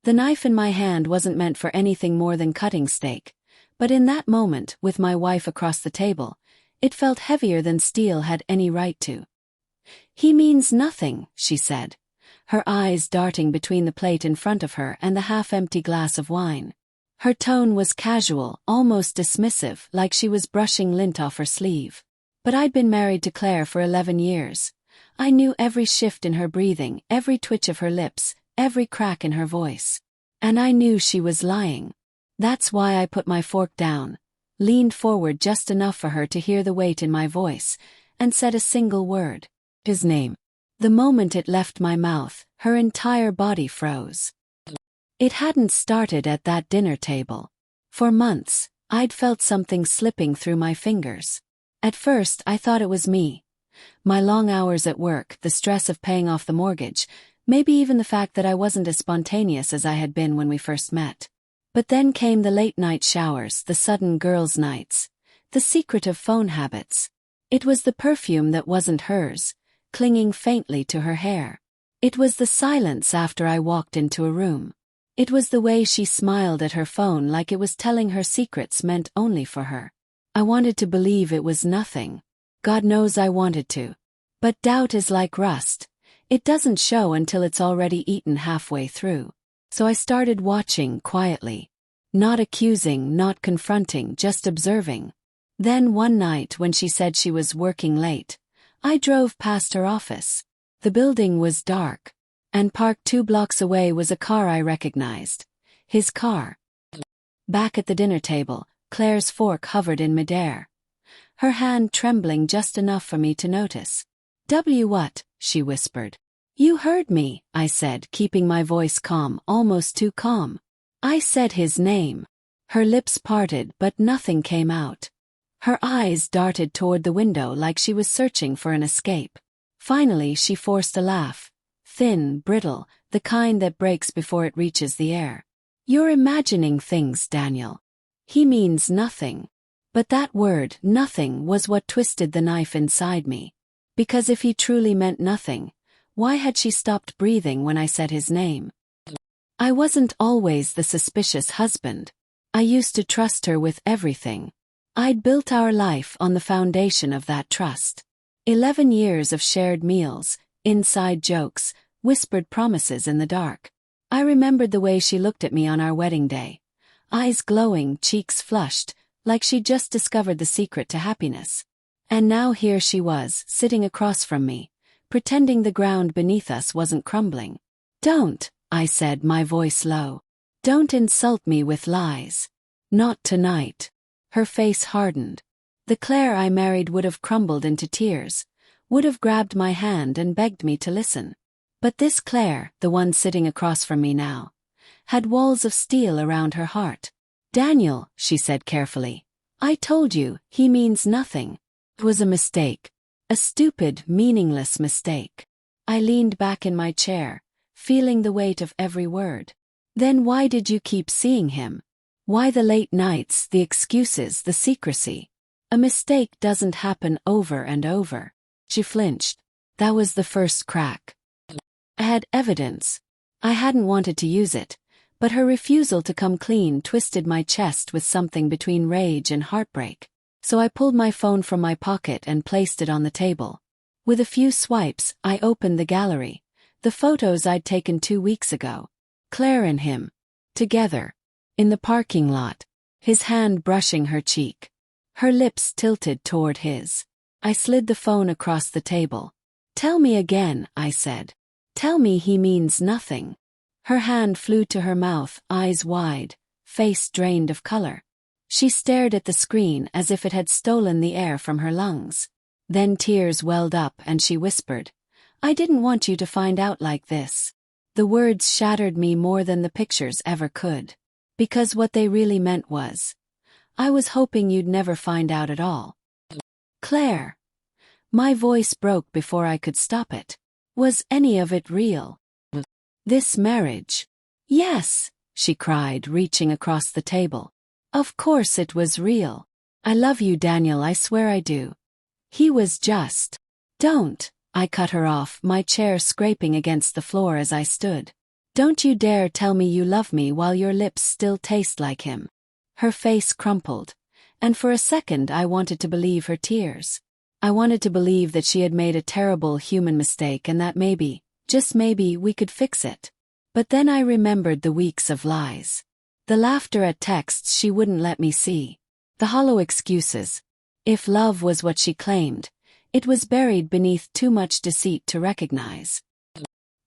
The knife in my hand wasn't meant for anything more than cutting steak, but in that moment, with my wife across the table, it felt heavier than steel had any right to. "He means nothing," she said, her eyes darting between the plate in front of her and the half-empty glass of wine. Her tone was casual, almost dismissive, like she was brushing lint off her sleeve. But I'd been married to Claire for 11 years. I knew every shift in her breathing, every twitch of her lips, every crack in her voice. And I knew she was lying. That's why I put my fork down, leaned forward just enough for her to hear the weight in my voice, and said a single word. His name. The moment it left my mouth, her entire body froze. It hadn't started at that dinner table. For months, I'd felt something slipping through my fingers. At first, I thought it was me. My long hours at work, the stress of paying off the mortgage, maybe even the fact that I wasn't as spontaneous as I had been when we first met. But then came the late-night showers, the sudden girls' nights, the secretive phone habits. It was the perfume that wasn't hers, clinging faintly to her hair. It was the silence after I walked into a room. It was the way she smiled at her phone like it was telling her secrets meant only for her. I wanted to believe it was nothing. God knows I wanted to. But doubt is like rust. It doesn't show until it's already eaten halfway through. So I started watching quietly. Not accusing, not confronting, just observing. Then one night when she said she was working late, I drove past her office. The building was dark, and parked 2 blocks away was a car I recognized. His car. Back at the dinner table, Claire's fork hovered in midair, her hand trembling just enough for me to notice. What?" she whispered. "You heard me," I said, keeping my voice calm, almost too calm. I said his name. Her lips parted, but nothing came out. Her eyes darted toward the window like she was searching for an escape. Finally, she forced a laugh. Thin, brittle, the kind that breaks before it reaches the air. "You're imagining things, Daniel. He means nothing." But that word, nothing, was what twisted the knife inside me. Because if he truly meant nothing, why had she stopped breathing when I said his name? I wasn't always the suspicious husband. I used to trust her with everything. I'd built our life on the foundation of that trust. 11 years of shared meals, inside jokes, whispered promises in the dark. I remembered the way she looked at me on our wedding day. Eyes glowing, cheeks flushed, like she'd just discovered the secret to happiness. And now here she was, sitting across from me, pretending the ground beneath us wasn't crumbling. "Don't," I said, my voice low. "Don't insult me with lies. Not tonight." Her face hardened. The Claire I married would have crumbled into tears, would have grabbed my hand and begged me to listen. But this Claire, the one sitting across from me now, had walls of steel around her heart. "Daniel," she said carefully, "I told you, he means nothing. It was a mistake. A stupid, meaningless mistake." I leaned back in my chair, feeling the weight of every word. "Then why did you keep seeing him? Why the late nights, the excuses, the secrecy? A mistake doesn't happen over and over." She flinched. That was the first crack. I had evidence. I hadn't wanted to use it, but her refusal to come clean twisted my chest with something between rage and heartbreak. So I pulled my phone from my pocket and placed it on the table. With a few swipes, I opened the gallery. The photos I'd taken 2 weeks ago. Claire and him. Together. In the parking lot. His hand brushing her cheek. Her lips tilted toward his. I slid the phone across the table. "Tell me again," I said. "Tell me he means nothing." Her hand flew to her mouth, eyes wide, face drained of color. She stared at the screen as if it had stolen the air from her lungs. Then tears welled up and she whispered, "I didn't want you to find out like this." The words shattered me more than the pictures ever could. Because what they really meant was, I was hoping you'd never find out at all. "Claire." My voice broke before I could stop it. "Was any of it real? This marriage?" "Yes," she cried, reaching across the table. "Of course it was real. I love you, Daniel, I swear I do." He was just. "Don't," I cut her off, my chair scraping against the floor as I stood. Don't you dare tell me you love me while your lips still taste like him. Her face crumpled, and for a second I wanted to believe her tears. I wanted to believe that she had made a terrible human mistake and that maybe, just maybe, we could fix it. But then I remembered the weeks of lies. The laughter at texts she wouldn't let me see. The hollow excuses. If love was what she claimed, it was buried beneath too much deceit to recognize.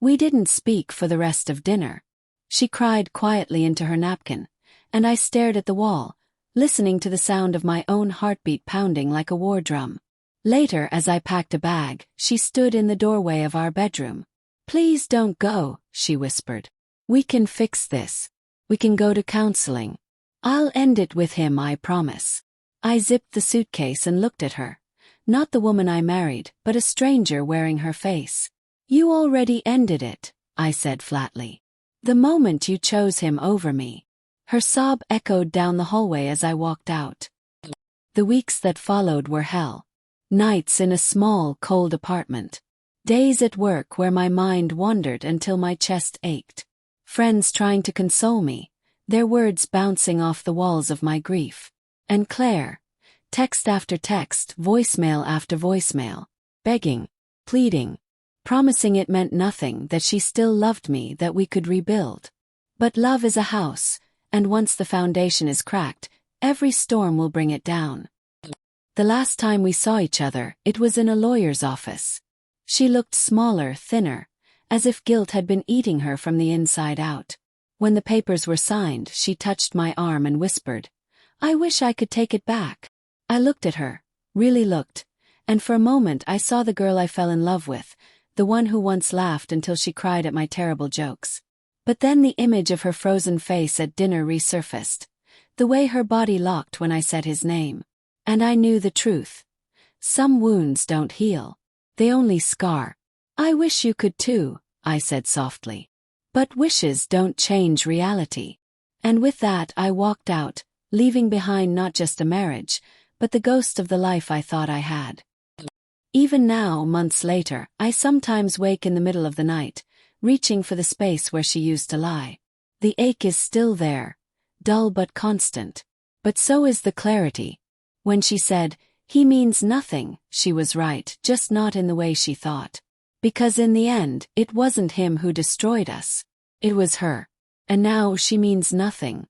We didn't speak for the rest of dinner. She cried quietly into her napkin, and I stared at the wall, listening to the sound of my own heartbeat pounding like a war drum. Later, as I packed a bag, she stood in the doorway of our bedroom. "Please don't go," she whispered. "We can fix this. We can go to counseling. I'll end it with him, I promise." I zipped the suitcase and looked at her. Not the woman I married, but a stranger wearing her face. "You already ended it," I said flatly. "The moment you chose him over me." Her sob echoed down the hallway as I walked out. The weeks that followed were hell. Nights in a small, cold apartment. Days at work where my mind wandered until my chest ached. Friends trying to console me, their words bouncing off the walls of my grief. And Claire, text after text, voicemail after voicemail, begging, pleading, promising it meant nothing, that she still loved me, that we could rebuild. But love is a house, and once the foundation is cracked, every storm will bring it down. The last time we saw each other, it was in a lawyer's office. She looked smaller, thinner, as if guilt had been eating her from the inside out. When the papers were signed, she touched my arm and whispered, "I wish I could take it back." I looked at her, really looked, and for a moment I saw the girl I fell in love with, the one who once laughed until she cried at my terrible jokes. But then the image of her frozen face at dinner resurfaced, the way her body locked when I said his name. And I knew the truth. Some wounds don't heal. They only scar. "I wish you could too," I said softly. "But wishes don't change reality." And with that I walked out, leaving behind not just a marriage, but the ghost of the life I thought I had. Even now, months later, I sometimes wake in the middle of the night, reaching for the space where she used to lie. The ache is still there, dull but constant. But so is the clarity. When she said, "He means nothing," she was right, just not in the way she thought. Because in the end, it wasn't him who destroyed us. It was her. And now she means nothing.